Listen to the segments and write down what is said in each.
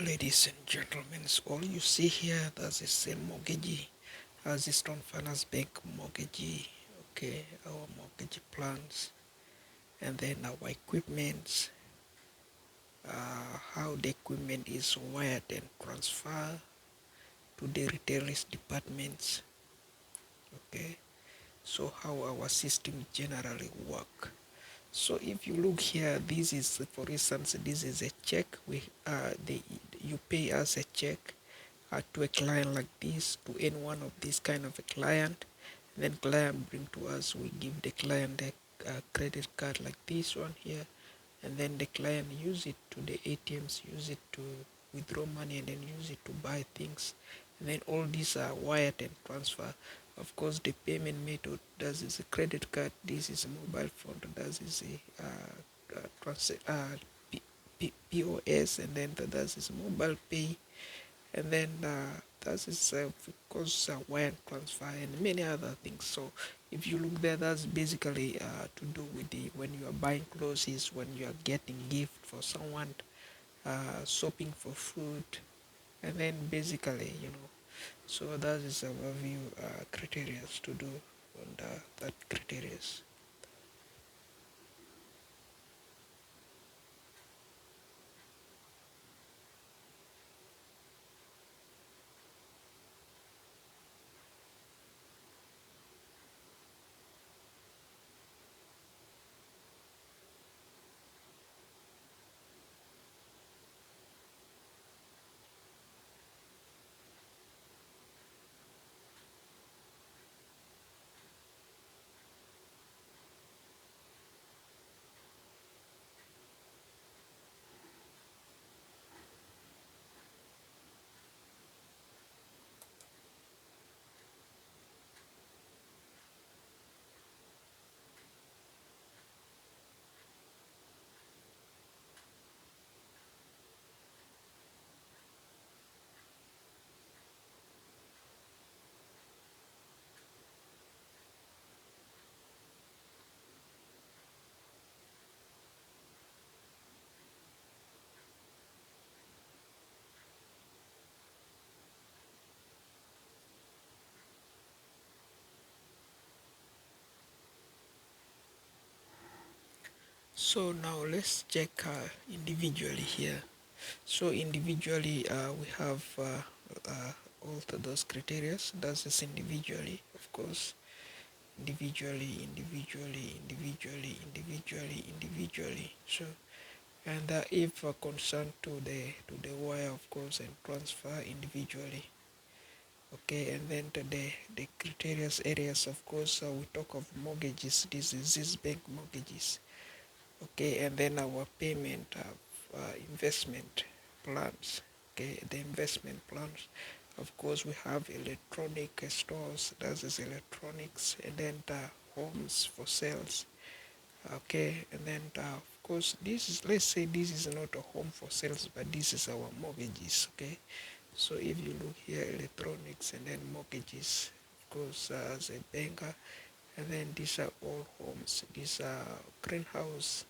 Ladies and gentlemen, all you see here, that is a mortgage, ZizitonFinanceBank mortgage, okay, our mortgage plans, and then our equipment, how the equipment is wired and transferred to the retailers departments, okay, so how our system generally work. So if you look here, this is, for instance, this is a check. You pay us a check to a client like this, to any one of this kind of a client. And then client bring to us, we give the client a credit card like this one here, and then the client use it to the ATMs, use it to withdraw money, and then use it to buy things. And then all these are wired and transfer. Of course, the payment method, that is a credit card, this is a mobile phone, that is a POS, and then that is mobile pay, and then that is of course wire transfer and many other things. So if you look there, that's basically to do with the when you are buying clothes, is when you are getting gift for someone, shopping for food, and then basically, so that is our view criteria to do on that criteria. So now let's check individually here. So individually, we have all those criteria. That's just individually, of course. Individually. So, and if concerned to the wire, of course, and transfer individually. Okay, and then to the criteria areas, of course, we talk of mortgages. This is ZizBank mortgages. Okay, and then our payment of investment plans. Okay, the investment plans, of course, we have electronic stores, that is electronics, and then homes for sales. Okay, and then of course, this is, let's say this is not a home for sales, but this is our mortgages. Okay, so if you look here, electronics and then mortgages, of course, as a banker, and then these are all homes. These are greenhouse.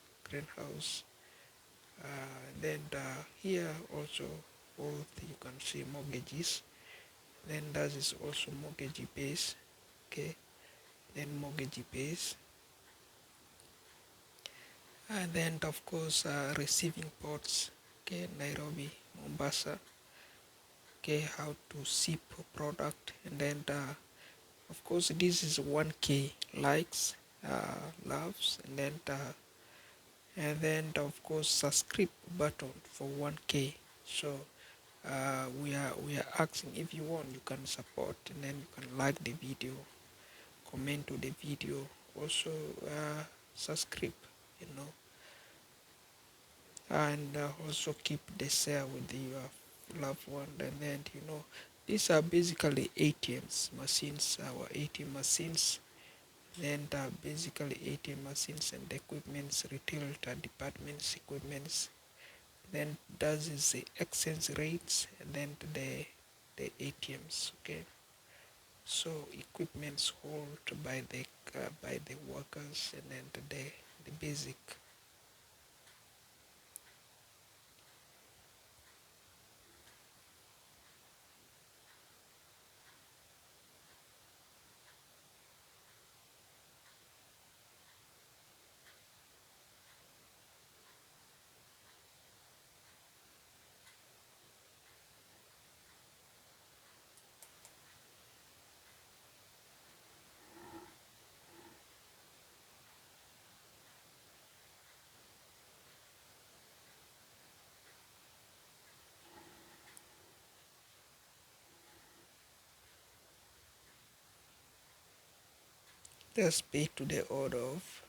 Then here also all you can see mortgages. Then that is also mortgage base. Okay, then mortgage base, and then of course receiving ports. Okay, Nairobi, Mombasa. Okay, how to ship product, and then of course this is 1K likes, loves, and then of course subscribe button for 1K. So we are asking, if you want, you can support, and then you can like the video, comment to the video, also subscribe, you know, and also keep the share with your loved one. And then, these are basically ATMs machines, our ATM machines. Then basically ATM machines and equipments, retail departments, equipments. Then that is the exchange rates, and then the ATMs. Okay, so equipments hold by the workers, and then the basic. Just pay to the order of.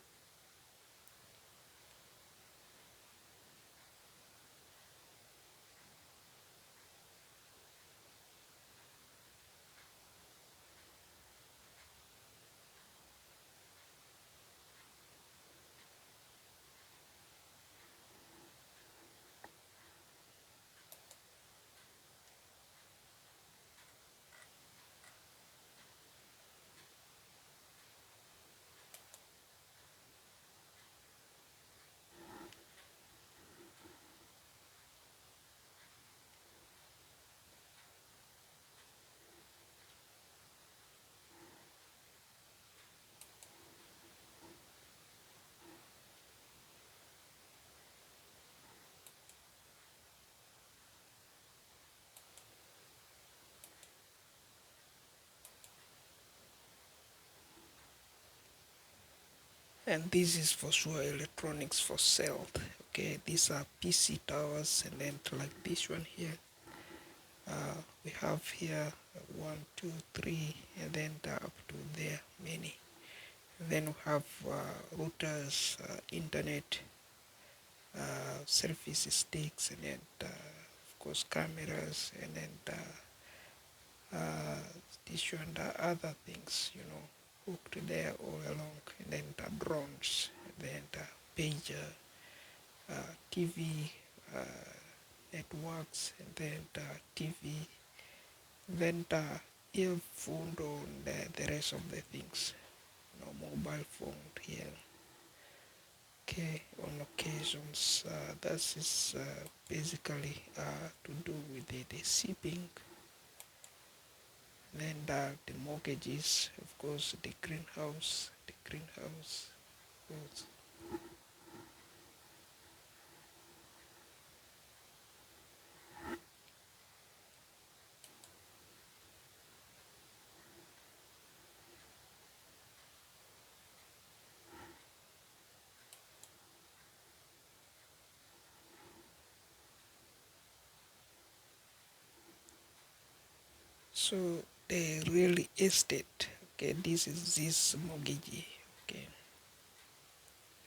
And this is for sure electronics for sale. Okay, these are PC towers, and then like this one here. We have here one, two, three, and then up to there many. And then we have routers, internet, selfie sticks, and then of course cameras, and then this one, the other things, hooked there all along, and then the drones, and then the pager, TV, networks, and then the TV, then the earphone and the rest of the things, mobile phone here. Okay, on occasions, that is basically to do with the shipping. Then the mortgages, of course, the greenhouse, of course. So the real estate, okay, this is this mortgage, okay.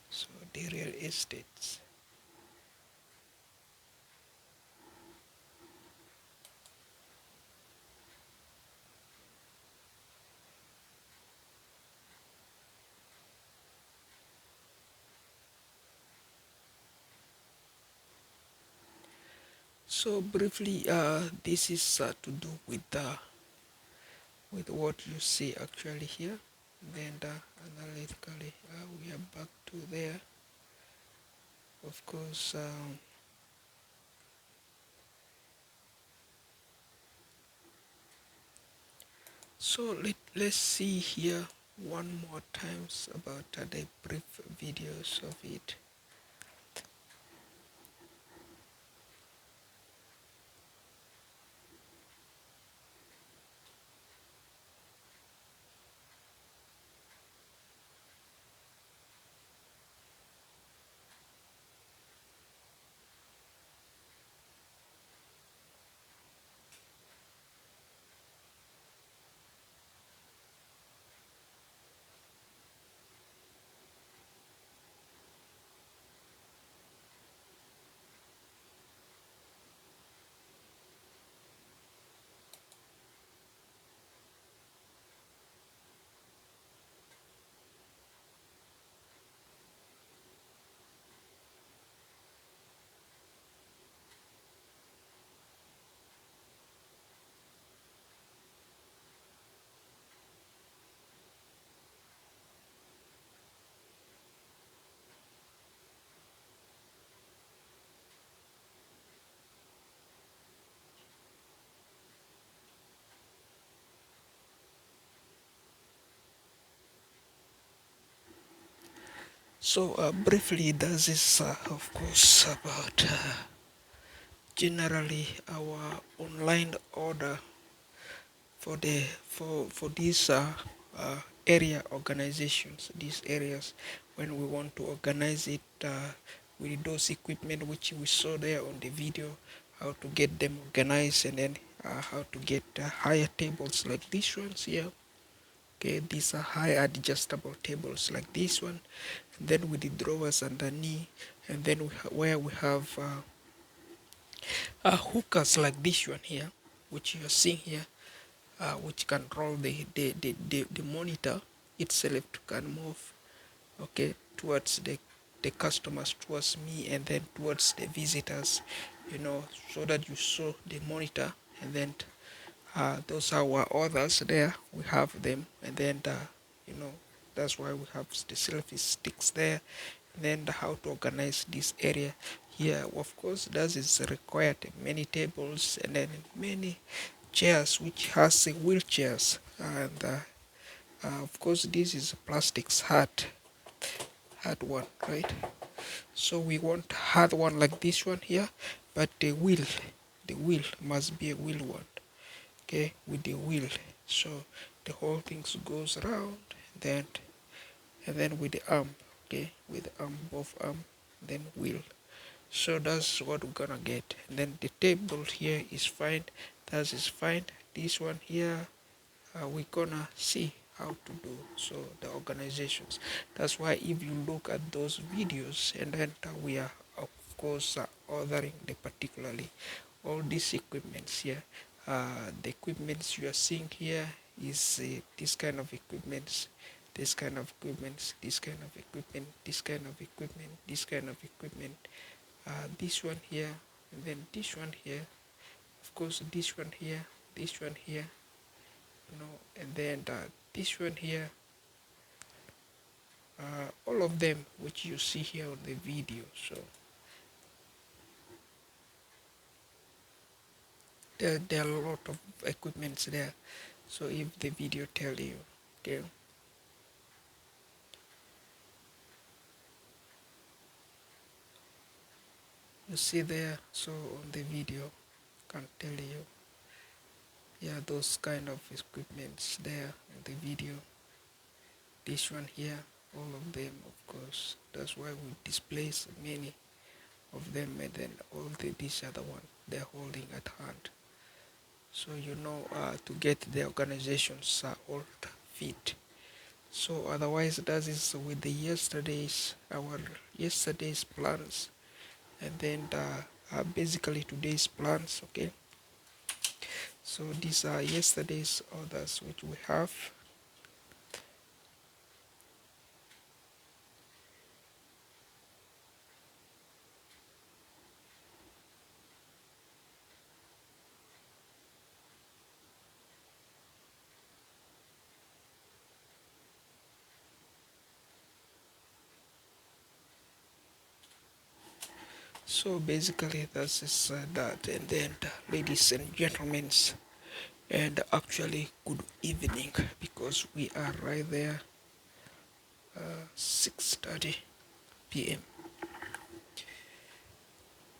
So the real estates. So briefly, this is to do with what you see actually here. Then analytically, we are back to there. Of course, so let's see here one more times about the brief videos of it. So briefly, this is of course about generally our online order for these area organizations, these areas, when we want to organize it with those equipment which we saw there on the video, how to get them organized, and then how to get higher tables like these ones here. Okay, these are high adjustable tables like this one. And then with the drawers underneath, and then where we have hookers like this one here, which you are seeing here, which can roll the monitor itself to can move, okay, towards the customers, towards me, and then towards the visitors, so that you saw the monitor. And then those are our others there, we have them. And then you know that's why we have the selfie sticks there. And then how to organize this area here, of course, that is required many tables and then many chairs, which has wheelchairs. And of course this is plastics hard one, right? So we want hard one like this one here, but the wheel must be a wheel one, okay, with the wheel. So the whole thing goes around, then and then with the arm, okay, with the arm, both arm, then wheel. So that's what we're gonna get. And then the table here is fine, that is fine. This one here, we're gonna see how to do so the organizations. That's why if you look at those videos, and then we are of course ordering the particularly all these equipments here. The equipments you are seeing here is this kind of equipments, this kind of equipments, this kind of equipment, this kind of equipment, this kind of equipment, this one here, and then this one here, of course this one here, this one here, and then this one here, all of them which you see here on the video. So there are a lot of equipments there. So if the video tell you, okay, you see there, so on the video can tell you, yeah, those kind of equipments there in the video. This one here, all of them, of course. That's why we display so many of them, and then all this other one they're holding at hand. So to get the organizations all fit. So otherwise, that is with the our yesterday's plans, and then basically today's plans. Okay. So these are yesterday's orders which we have. So basically that is that. And then ladies and gentlemen, and actually good evening, because we are right there 6:30 p.m.